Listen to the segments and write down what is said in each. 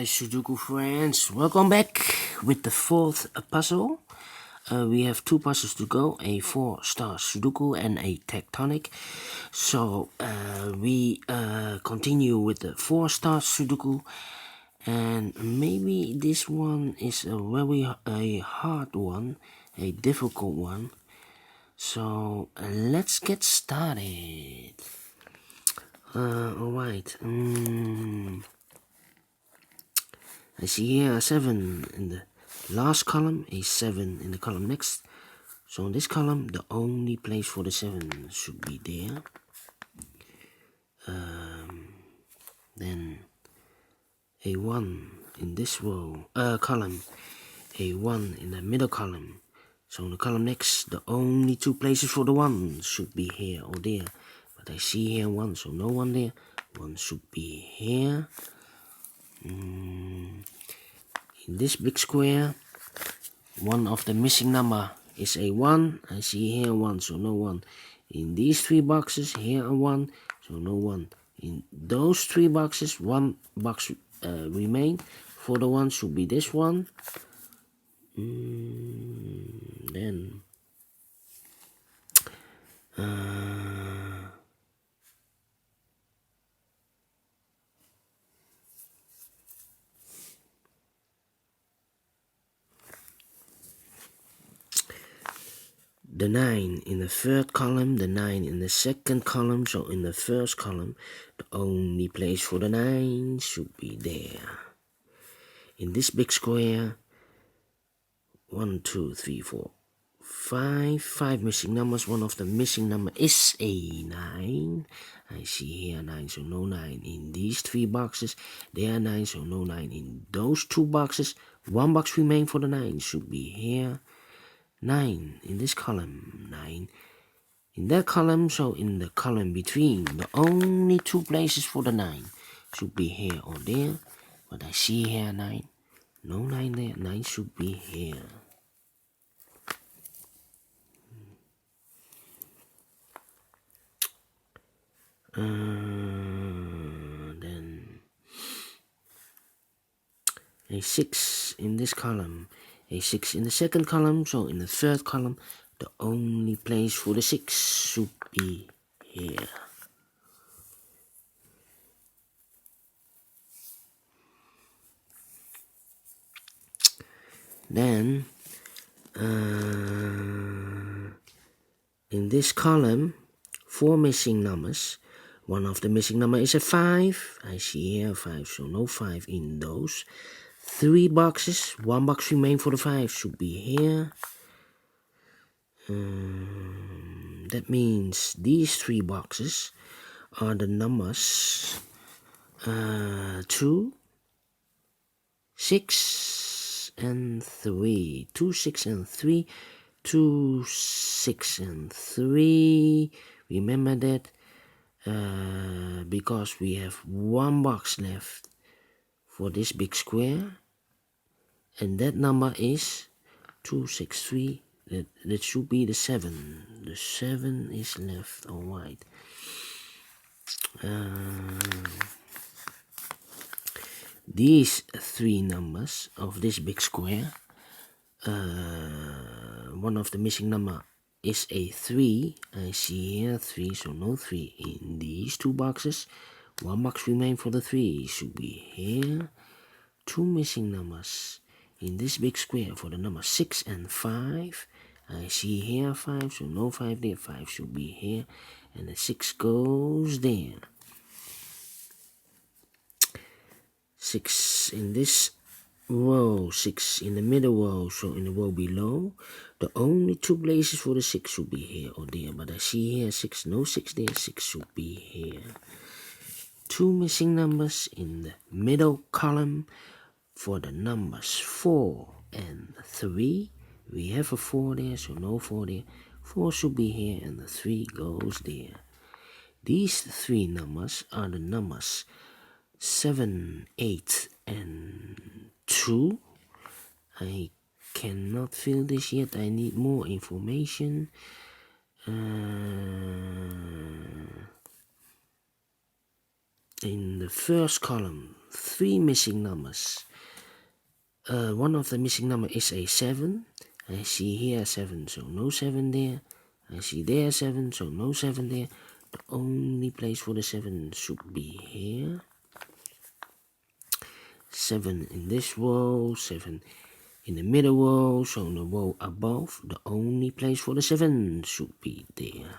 Hi Sudoku friends, welcome back with the fourth puzzle. We have two puzzles to go, a 4-star Sudoku and a tectonic. So we continue with the 4-star Sudoku, and maybe this one is a hard one, a difficult one. So let's get started. Alright. I see here a 7 in the last column, a 7 in the column next. So in this column, the only place for the 7 should be there. Then a 1 in this row, column, a 1 in the middle column. So in the column next, the only two places for the 1 should be here or there. But I see here 1, so no 1 there. 1 should be here. In this big square, one of the missing number is a 1. I see here 1, so no 1. In these 3 boxes, here a 1, so no 1. In those 3 boxes, 1 box remain. For the 1 should be this one. Then the 9 in the third column, the 9 in the second column. So in the first column, the only place for the 9 should be there. In this big square, 1, 2, 3, 4, 5 missing numbers. One of the missing number is a 9. I see here 9, so no 9. In these 3 boxes, there are 9, so no 9. In those 2 boxes, 1 box remain for the 9 should be here. 9 in this column, 9 in that column. So in the column between, the only 2 places for the 9 should be here or there. But I see here 9, no 9 there. 9 should be here. Then a 6 in this column, a 6 in the second column. So in the third column, the only place for the 6 should be here. Then in this column, 4 missing numbers. One of the missing number is a 5. I see here 5, so no 5 in those 3 boxes. 1 box remain for the 5 should be here. That means these 3 boxes are the numbers 2, 6, and 3. 2, 6, and 3. 2, 6, and 3. Remember that because we have 1 box left for this big square, and that number is 2, 6, 3. That should be the 7. The 7 is left. Alright. These 3 numbers of this big square, one of the missing number is a 3. I see here 3, so no 3 in these 2 boxes. 1 box remain for the 3 should be here. 2 missing numbers in this big square for the number 6 and 5. I see here 5, so no 5 there. 5 should be here, and the 6 goes there. 6 in this row, 6 in the middle row, so in the row below, the only 2 places for the 6 should be here or there. But I see here 6, no 6 there. 6 should be here. 2 missing numbers in the middle column for the numbers 4 and 3. We have a 4 there, so no 4 there. 4 should be here, and the 3 goes there. These 3 numbers are the numbers 7, 8, and 2. I cannot fill this yet. I need more information. In the first column, 3 missing numbers. One of the missing number is a 7. I see here 7, so no 7 there. I see there 7, so no 7 there. The only place for the 7 should be here. 7 in this row, 7 in the middle row, so in the row above, the only place for the 7 should be there.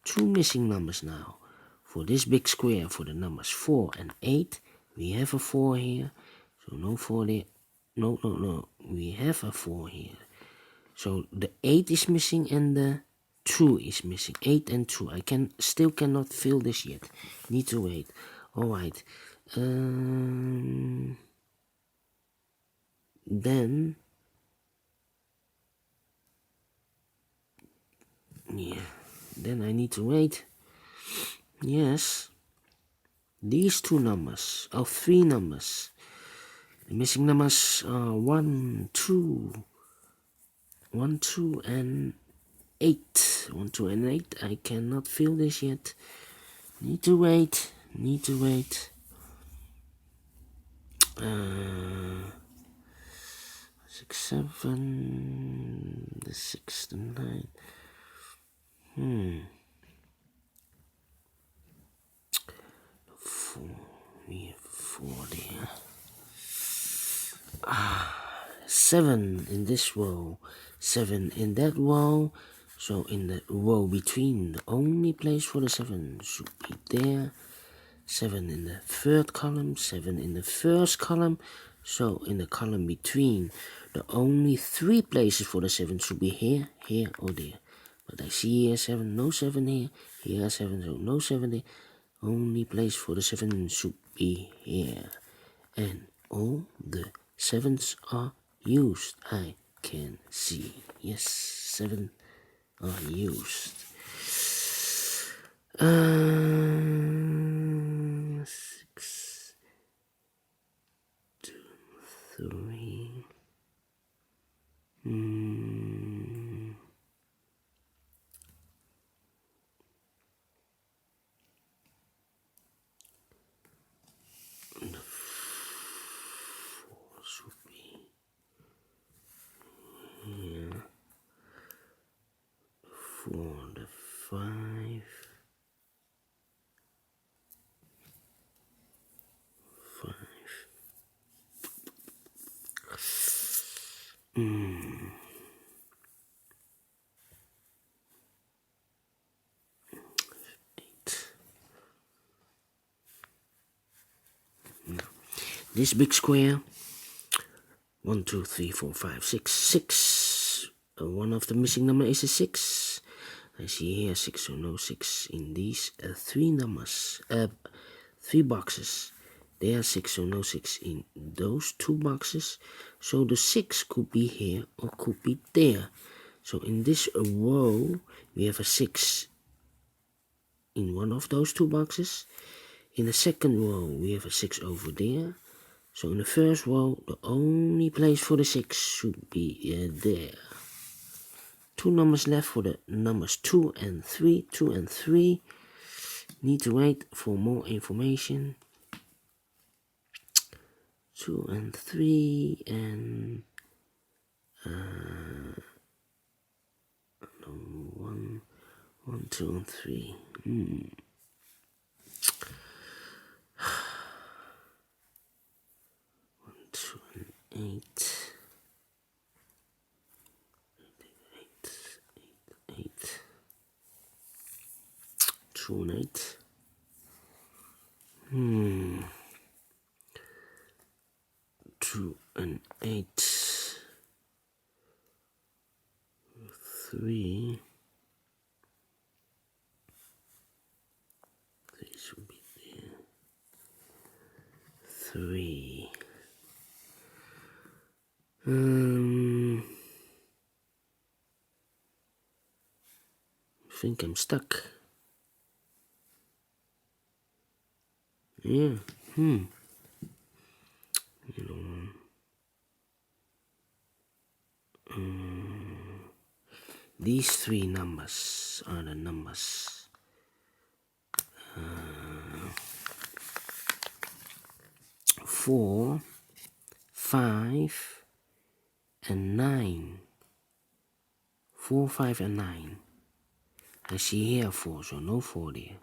2 missing numbers now. For this big square, for the numbers 4 and 8, we have a 4 here, so no 4 there. No, we have a 4 here. So the 8 is missing and the 2 is missing. 8 and 2. I still cannot fill this yet. Need to wait. Alright. Then I need to wait. Yes. These 2 numbers. 3 numbers. The missing numbers are 1, 2, and 8. 1, 2, and 8. I cannot fill this yet. Need to wait. 6, 7, the 6, the 9. We have 4 there. 7 in this row, 7 in that row. So in the row between, the only place for the 7 should be there. 7 in the third column, 7 in the first column. So in the column between, the only 3 places for the 7 should be here, here, or there. But I see here 7, no 7 here. Here 7, so no 7 there. Only place for the 7 should be here. And all the 7s are used. I can see. Yes, 7 are used. 6, 2, 3. The 4 should be here. 4, the 5. 5. This big square, 1, 2, 3, 4, 5, 6, 6. One of the missing number is a 6. I see here 6, so no 6 in these 3 numbers, 3 boxes. There are 6, so no 6 in those 2 boxes. So the 6 could be here or could be there. So in this row, we have a 6 in one of those 2 boxes. In the second row, we have a 6 over there. So in the first row, the only place for the 6 should be there. 2 numbers left for the numbers 2 and 3. 2 and 3. Need to wait for more information. 2 and 3 and 1, 2 and 3. 2 and 8. 8. 2 and 8. 2 and 8. 3. 3 should be there. 3. I think I'm stuck. Yeah. These 3 numbers are the numbers 4, 5, and 9. 4, 5, and 9. I see here 4, so no 4 there.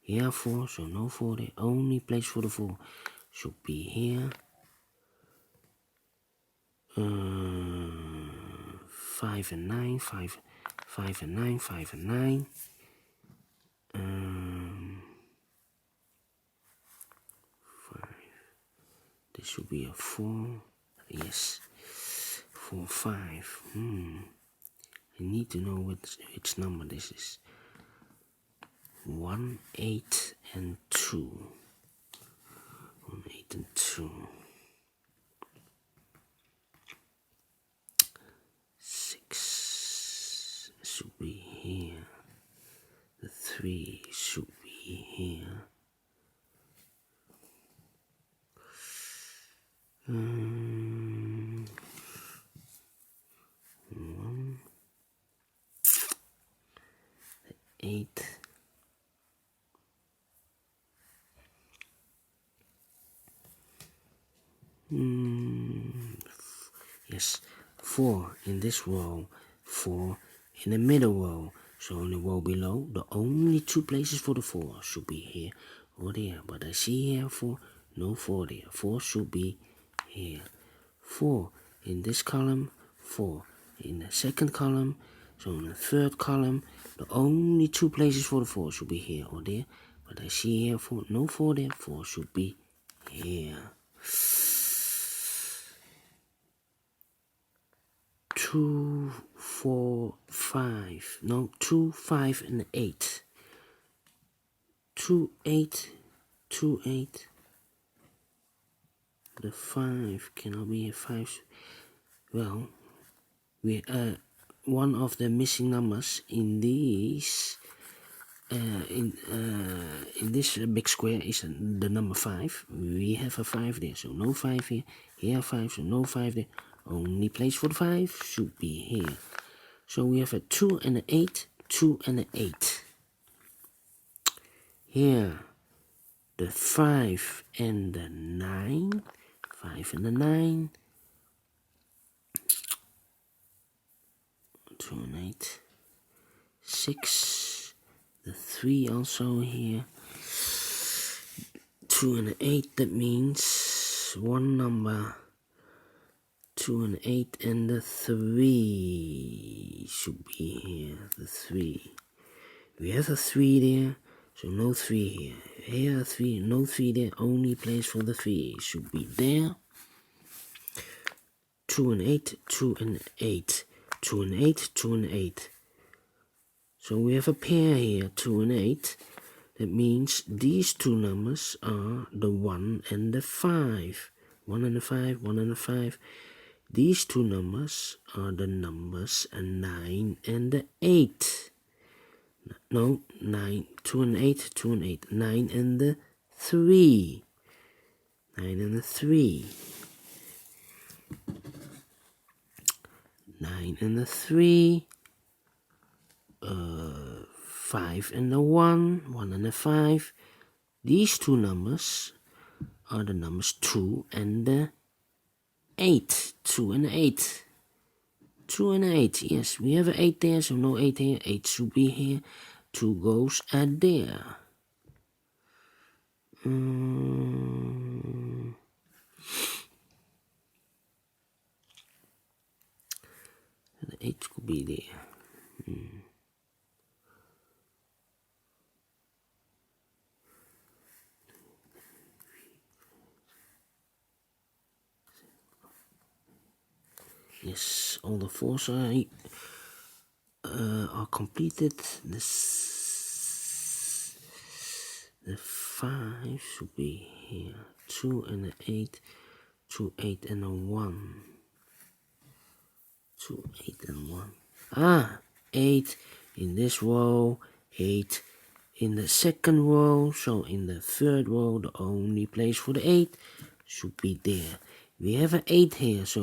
Here 4, so no 4 there. Only place for the 4 should be here. 5 and 9, 5 and 9, 5 and 9. 5. This should be a 4. Yes. 4, 5. I need to know which number this is. 1, 8, and 2. 1, 8, and 2. 6 should be here. The 3 should be here. 1, the 8. Yes, 4 in this row, 4 in the middle row. So in the row below, the only 2 places for the 4 should be here or there. But I see here 4, no 4 there. 4 should be here. 4 in this column, 4 in the second column. So in the third column, the only 2 places for the 4 should be here or there. But I see here 4, no 4 there. 4 should be here. 2, 4, 5. No, 2, 5, and 8. 2, 8, 2, 8. The 5 cannot be a 5. Well, we one of the missing numbers in these in this big square is the number 5. We have a 5 there, so no 5 here. Here 5, so no 5 there. Only place for the 5 should be here. So we have a 2 and an 8, 2 and an 8. Here, the 5 and the 9, 5 and the 9, 2 and 8, 6, the 3 also here, 2 and 8, that means one number. 2 and 8 and the 3 should be here. The 3. We have a 3 there, so no 3 here. Here a 3, no 3 there. Only place for the 3 should be there. 2 and 8, 2 and 8. 2 and 8, 2 and 8. So we have a pair here, 2 and 8. That means these 2 numbers are the 1 and the 5. 1 and the 5, 1 and the 5. These 2 numbers are the numbers 9 and the 8. No, 9, 2 and 8, 2 and 8. 9 and the 3. 9 and the 3. 9 and the 3. 5 and the 1. 1 and the 5. These 2 numbers are the numbers 2 and the 8. 2 and 8. 2 and 8. Yes, we have an 8 there, so no 8 here. 8 should be here. 2 goes there. The 8 could be there. Yes, all the 4s are completed. The 5 should be here. 2 and an 8. 2, 8 and a 1. 2, 8 and 1. 8 in this row. 8 in the second row. So in the third row, the only place for the 8 should be there. We have an 8 here, so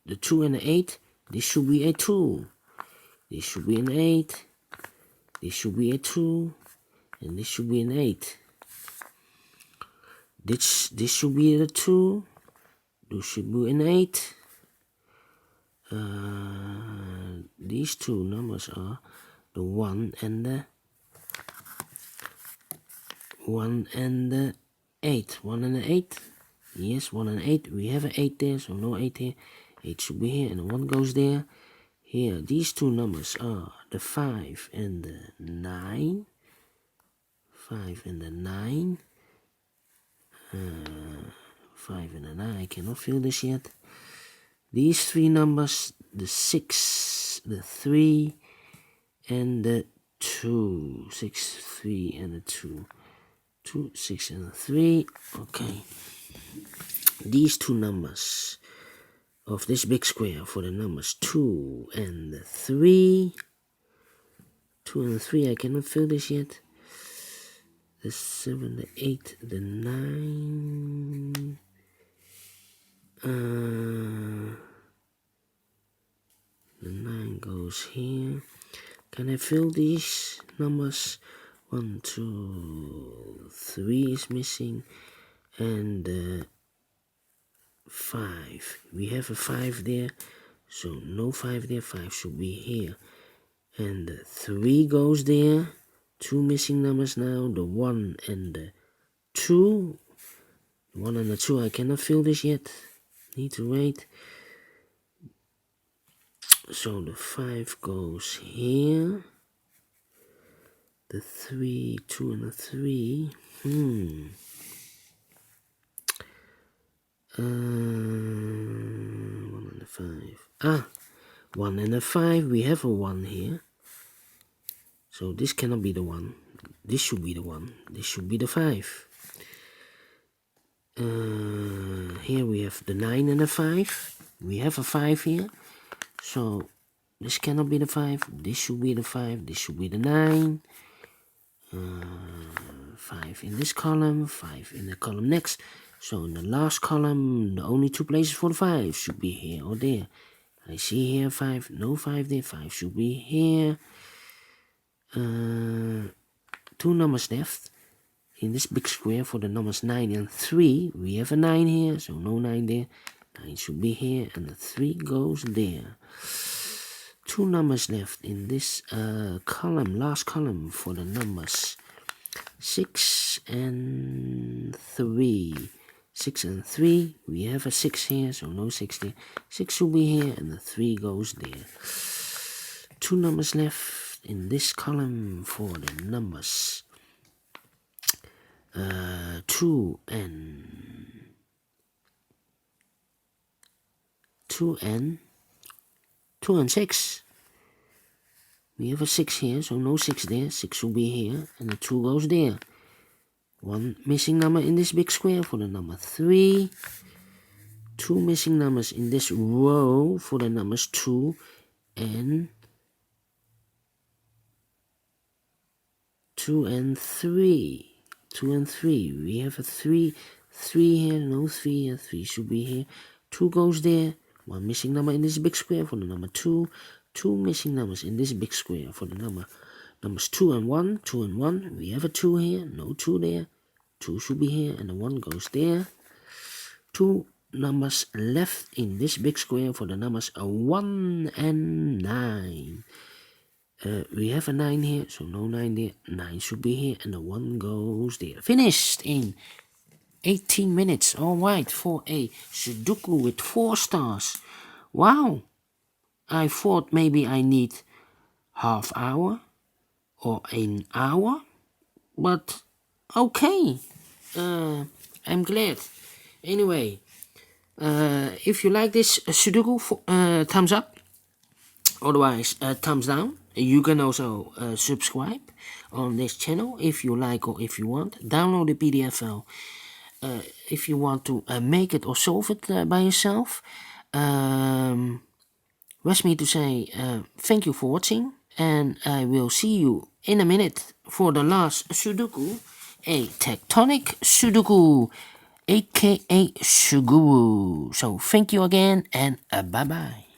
the 2 and the 8, this should be a 2. This should be an 8. This should be a 2. And this should be an 8. This should be the 2. This should be an 8. These two numbers are the 1 and the 8. 1 and the 8. Yes, 1 and 8. We have an 8 there, so no 8 here. 8 should be here, and the 1 goes there. Here, these two numbers are the 5 and the 9. 5 and the 9. 5 and the 9. I cannot feel this yet. These 3 numbers, the 6, the 3, and the 2. 6, 3, and the 2. 2, 6, and the 3. Okay. These two numbers of this big square for the numbers 2 and the 3. 2 and the 3, I cannot feel this yet. The 7, the 8, the 9. The 9 goes here. Can I fill these numbers? 1, 2, 3 is missing. And 5. We have a 5 there. So no 5 there. 5 should be here. And the 3 goes there. 2 missing numbers now. The 1 and the 2. The 1 and the 2. I cannot fill this yet. Need to wait. So the 5 goes here. The 3, 2 and the 3. 1 and the 5. 1 and a 5. We have a 1 here. So this cannot be the 1. This should be the 1. This should be the 5. Here we have the 9 and a 5. We have a 5 here. So this cannot be the 5. This should be the 5. This should be the 9. 5 in this column. 5 in the column next. So in the last column, the only 2 places for the 5 should be here or there. I see here 5. No 5 there. 5 should be here. 2 numbers left. In this big square for the numbers 9 and 3, we have a 9 here, so no 9 there. 9 should be here, and the 3 goes there. 2 numbers left in this column, last column for the numbers 6 and 3. 6 and 3, we have a 6 here, so no 6 there. 6 should be here, and the 3 goes there. 2 numbers left in this column for the numbers 2 and 6. We have a 6 here, so no 6 there. 6 should be here, and the 2 goes there. 1 missing number in this big square for the number 3. 2 missing numbers in this row for the numbers 2 and 3. 2 and 3. We have a 3 here, no 3 here. 3 should be here. 2 goes there. 1 missing number in this big square for the number 2. 2 missing numbers in this big square for the numbers 2 and 1. 2 and 1. We have a 2 here, no 2 there. 2 should be here, and the 1 goes there. 2 numbers left in this big square for the numbers 1 and 9. We have a 9 here, so no 9 there. 9 should be here, and the 1 goes there. Finished in 18 minutes. Alright, for a Sudoku with 4 stars. Wow! I thought maybe I need half hour or an hour, but okay. I'm glad. Anyway, if you like this Sudoku, thumbs up. Otherwise, thumbs down. You can also subscribe on this channel if you like or if you want. Download the PDF file if you want to make it or solve it by yourself. Rest me to say thank you for watching, and I will see you in a minute for the last Sudoku, a tectonic Sudoku, aka Suguru. So thank you again, and bye bye.